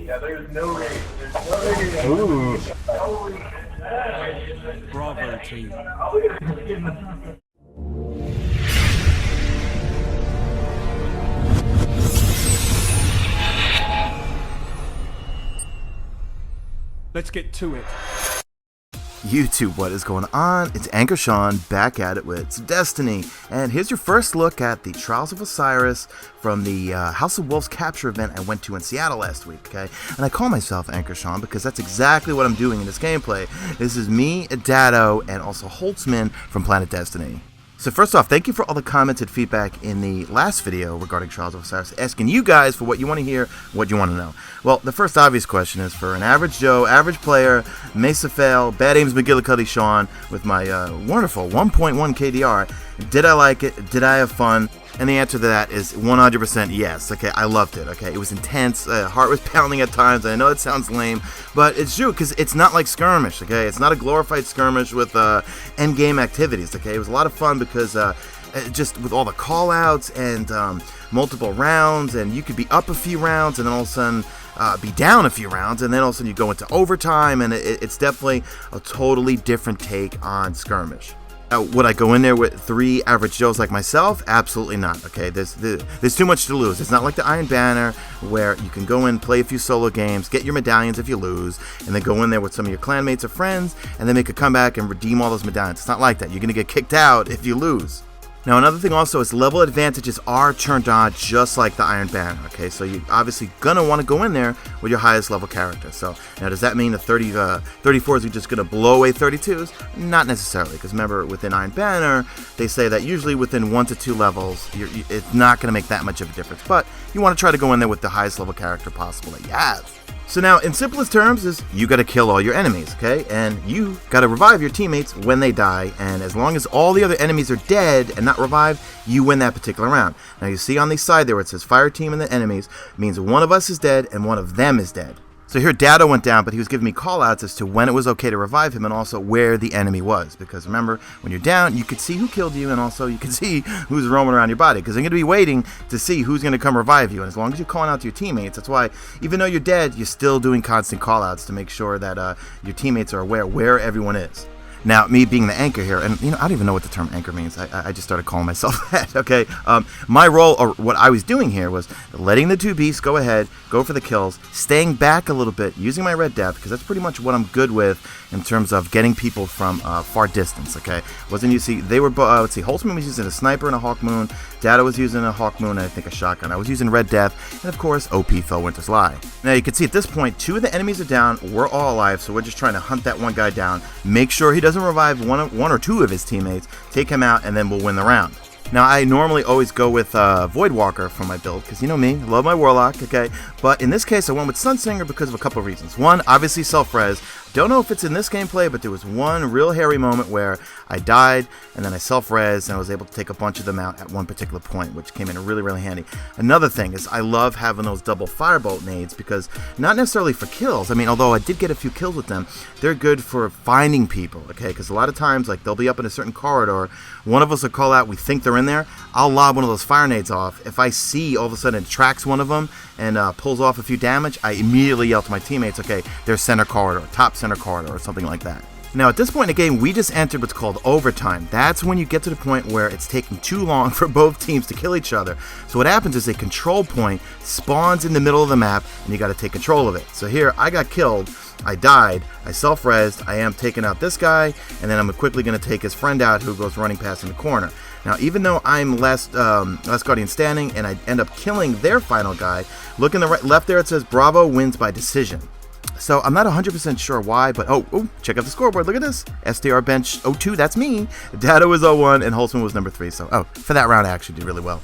Yeah, there's no race. There's no race. Bravo team. Let's get to it. YouTube, what is going on? It's Anchor Sean back at it with some Destiny, and here's your first look at the Trials of Osiris from the House of Wolves capture event I went to in Seattle last week, okay? And I call myself Anchor Sean because that's exactly what I'm doing in this gameplay. This is me, Dado, and also Holtzman from Planet Destiny. So first off, thank you for all the comments and feedback in the last video regarding Trials of Osiris, asking you guys for what you want to hear, what you want to know. Well, the first obvious question is for an average Joe, average player, Mesa fail, Bad Ames McGillicuddy Sean with my wonderful 1.1 KDR. Did I like it? Did I have fun? And the answer to that is 100% yes. Okay, I loved it. Okay, it was intense. Heart was pounding at times. I know it sounds lame, but it's true because it's not like skirmish. Okay, it's not a glorified skirmish with endgame activities. Okay, it was a lot of fun because just with all the call-outs and multiple rounds, and you could be up a few rounds and then all of a sudden be down a few rounds, and then all of a sudden you go into overtime, and it's definitely a totally different take on skirmish. Would I go in there with 3 average Joes like myself? Absolutely not. Okay, there's too much to lose. It's not like the Iron Banner where you can go in, play a few solo games, get your medallions if you lose, and then go in there with some of your clanmates or friends, and then make a comeback and redeem all those medallions. It's not like that. You're going to get kicked out if you lose. Now, another thing also is level advantages are turned on just like the Iron Banner, okay? So you're obviously going to want to go in there with your highest level character. So now does that mean the 34s are just going to blow away 32s? Not necessarily, because remember, within Iron Banner, they say that usually within 1 to 2 levels, it's not going to make that much of a difference. But you want to try to go in there with the highest level character possible that you have. So now, in simplest terms, is you got to kill all your enemies, okay? And you got to revive your teammates when they die, and as long as all the other enemies are dead and not revived, you win that particular round. Now, you see on the side there where it says fire team and the enemies, means one of us is dead and one of them is dead. So here Dado went down, but he was giving me call-outs as to when it was okay to revive him and also where the enemy was. Because remember, when you're down, you could see who killed you and also you can see who's roaming around your body. Because they're going to be waiting to see who's going to come revive you. And as long as you're calling out to your teammates, that's why even though you're dead, you're still doing constant call-outs to make sure that your teammates are aware where everyone is. Now, me being the anchor here, and I don't even know what the term anchor means. I just started calling myself that, okay? My role, or what I was doing here, was letting the 2 beasts go ahead, go for the kills, staying back a little bit, using my red depth, because that's pretty much what I'm good with in terms of getting people from far distance, okay? They were, let's see, Holtzman was using a sniper and a Hawk Moon, Dado was using a Hawk Moon and I think a shotgun. I was using red depth, and of course, OP fell Winter's Lie. Now, you can see at this point, 2 of the enemies are down, we're all alive, so we're just trying to hunt that one guy down, make sure he doesn't revive one or 2 of his teammates, take him out, and then we'll win the round. Now, I normally always go with Voidwalker for my build, because you know me, love my Warlock, okay? But in this case, I went with Sunsinger because of a couple of reasons. One, obviously self-res. Don't know if it's in this gameplay, but there was one real hairy moment where I died, and then I self-res, and I was able to take a bunch of them out at one particular point, which came in really, really handy. Another thing is I love having those double firebolt nades, because not necessarily for kills. I mean, although I did get a few kills with them, they're good for finding people, okay? Because a lot of times, like, they'll be up in a certain corridor, one of us will call out, we think they're in there, I'll lob one of those fire nades off. If I see all of a sudden it tracks one of them and pulls off a few damage, I immediately yell to my teammates, okay, they're center corridor, top center corridor, or something like that. Now, at this point in the game, we just entered what's called overtime. That's when you get to the point where it's taking too long for both teams to kill each other. So what happens is a control point spawns in the middle of the map, and you got to take control of it. So here, I got killed, I died, I self-resed, I am taking out this guy, and then I'm quickly going to take his friend out who goes running past in the corner. Now, even though I'm last Guardian standing, and I end up killing their final guy, look in the left there, it says Bravo wins by decision. So I'm not 100% sure why, but oh, check out the scoreboard. Look at this. STR bench 02, that's me. Dado was 01, and Holtzman was number 3. So, for that round, I actually did really well.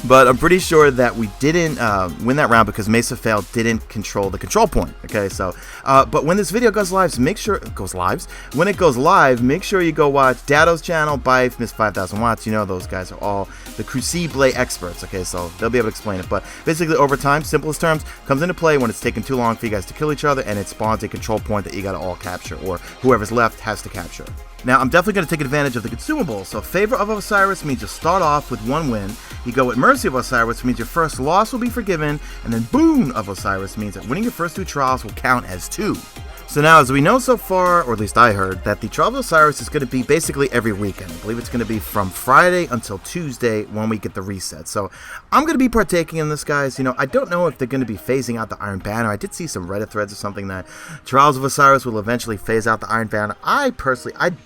But I'm pretty sure that we didn't win that round because Mesa failed, didn't control the control point. Okay, so, but when this video goes live, make sure it goes live. When it goes live, make sure you go watch Dado's channel, Bife, Miss 5000 Watts. You know, those guys are all the Crucible experts. Okay, so they'll be able to explain it. But basically, overtime, simplest terms, comes into play when it's taking too long for you guys to kill each other, and it spawns a control point that you got to all capture, or whoever's left has to capture. Now, I'm definitely going to take advantage of the consumable. So Favor of Osiris means you start off with 1 win. You go with Mercy of Osiris, which means your first loss will be forgiven. And then Boon of Osiris means that winning your first 2 trials will count as 2. So now, as we know so far, or at least I heard, that the Trial of Osiris is going to be basically every weekend. I believe it's going to be from Friday until Tuesday when we get the reset. So I'm going to be partaking in this, guys. You know, I don't know if they're going to be phasing out the Iron Banner. I did see some Reddit threads or something that Trials of Osiris will eventually phase out the Iron Banner. I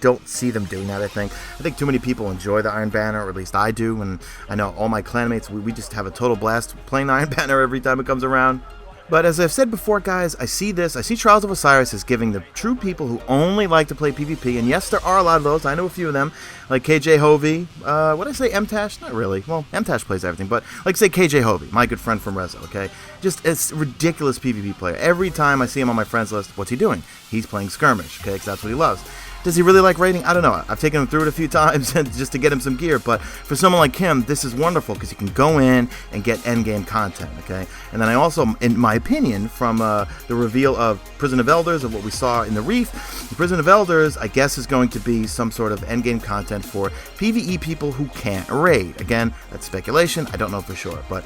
don't see them doing that, I think too many people enjoy the Iron Banner, or at least I do, and I know all my clanmates, we just have a total blast playing the Iron Banner every time it comes around. But as I've said before, guys, I see Trials of Osiris as giving the true people who only like to play PvP, and yes, there are a lot of those, I know a few of them, like KJ Hovey, what did I say, MTash? Not really, well, MTash plays everything, but like say KJ Hovey, my good friend from Rezo, okay? Just a ridiculous PvP player. Every time I see him on my friends list, what's he doing? He's playing Skirmish, okay, because that's what he loves. Does he really like raiding? I don't know. I've taken him through it a few times just to get him some gear, but for someone like him, this is wonderful because you can go in and get endgame content, okay? And then I also, in my opinion, from the reveal of Prison of Elders, of what we saw in the Reef, the Prison of Elders, I guess, is going to be some sort of endgame content for PvE people who can't raid. Again, that's speculation. I don't know for sure, but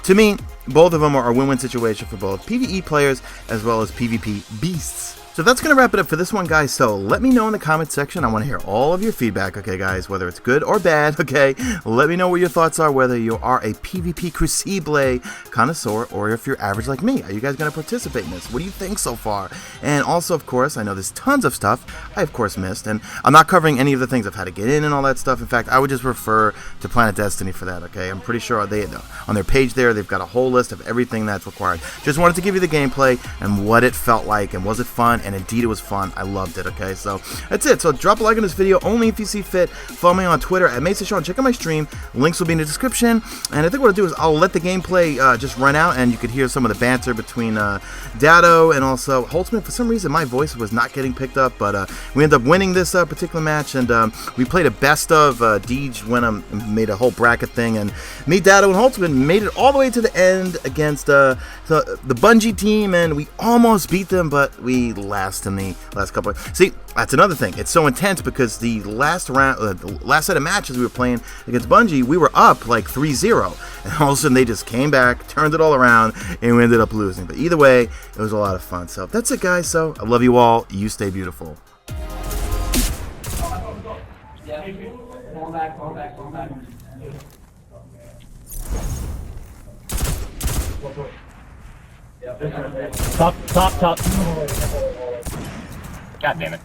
to me, both of them are a win-win situation for both PvE players as well as PvP beasts. So that's going to wrap it up for this one, guys. So let me know in the comment section. I want to hear all of your feedback, okay, guys, whether it's good or bad, okay? Let me know what your thoughts are, whether you are a PvP Crucible connoisseur or if you're average like me. Are you guys going to participate in this? What do you think so far? And also, of course, I know there's tons of stuff I, of course, missed, and I'm not covering any of the things I've had to get in and all that stuff. In fact, I would just refer to Planet Destiny for that, okay? I'm pretty sure on their page there, they've got a whole list of everything that's required. Just wanted to give you the gameplay and what it felt like, and was it fun? And indeed it was fun. I loved it, okay? So that's it. So drop a like on this video only if you see fit. Follow me on Twitter at Mesa. Check out my stream. Links will be in the description. And I think what I'll do is I'll let the gameplay just run out, and you could hear some of the banter between Dado and also Holtzman. For some reason my voice was not getting picked up, but we ended up winning this particular match, and we played a best of. Deej went made a whole bracket thing, and me, Dado, and Holtzman made it all the way to the end against the Bungie team, and we almost beat them, but we lost in the last couple see, that's another thing. It's so intense because the last round, the last set of matches we were playing against Bungie, we were up like 3-0, and all of a sudden they just came back, turned it all around, and we ended up losing. But either way, it was a lot of fun. So that's it, guys. So I love you all. You stay beautiful. Top. God damn it.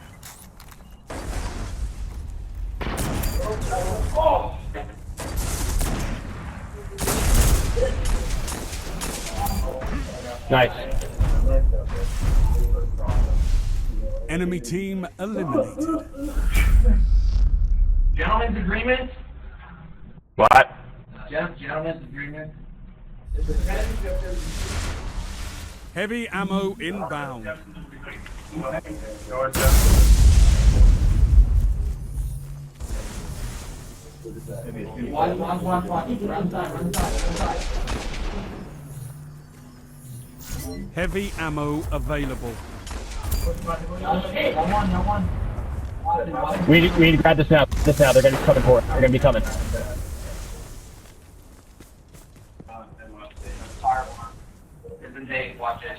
Nice. Enemy team eliminated. Gentlemen's agreement? What? Gentlemen's agreement? Heavy ammo inbound. Heavy ammo available. We need to grab this now. They're gonna be coming for it. They're gonna be coming. Watch it.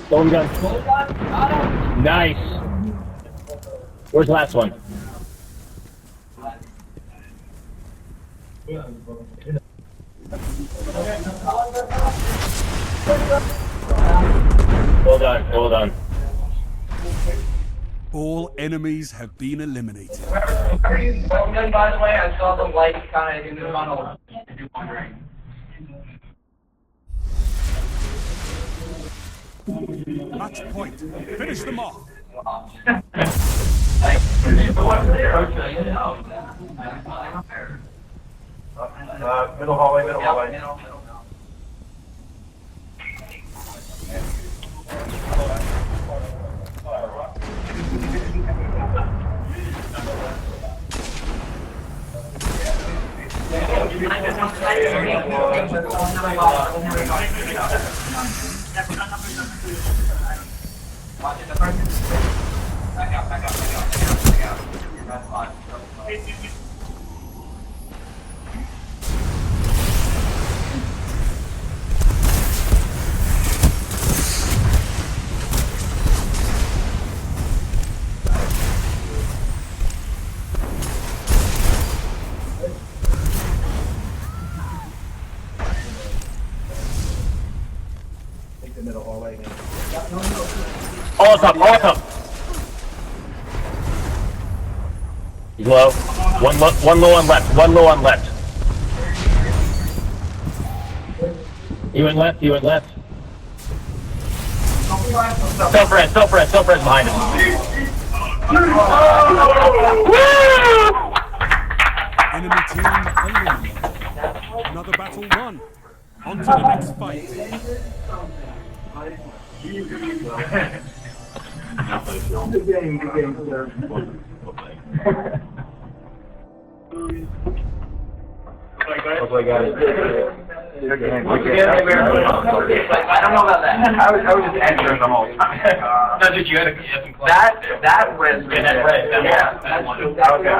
Golden gun. Nice. Where's the last one? Well done. All enemies have been eliminated. Well, by the way, I saw the light kind of in the funnel. If you're wondering. Match point. Finish them off. Middle hallway. Watching the person. Back out. That's fine. All up. He's low. One low on left. He went left. Self-res behind him. Enemy team eliminated. Another battle won. On to the next fight. Good game, sir. Hopefully, guys. I don't know about that. I was just answering the whole time. No, did you had a That was yeah, that one. Okay.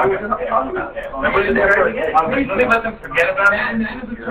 Let them forget about it.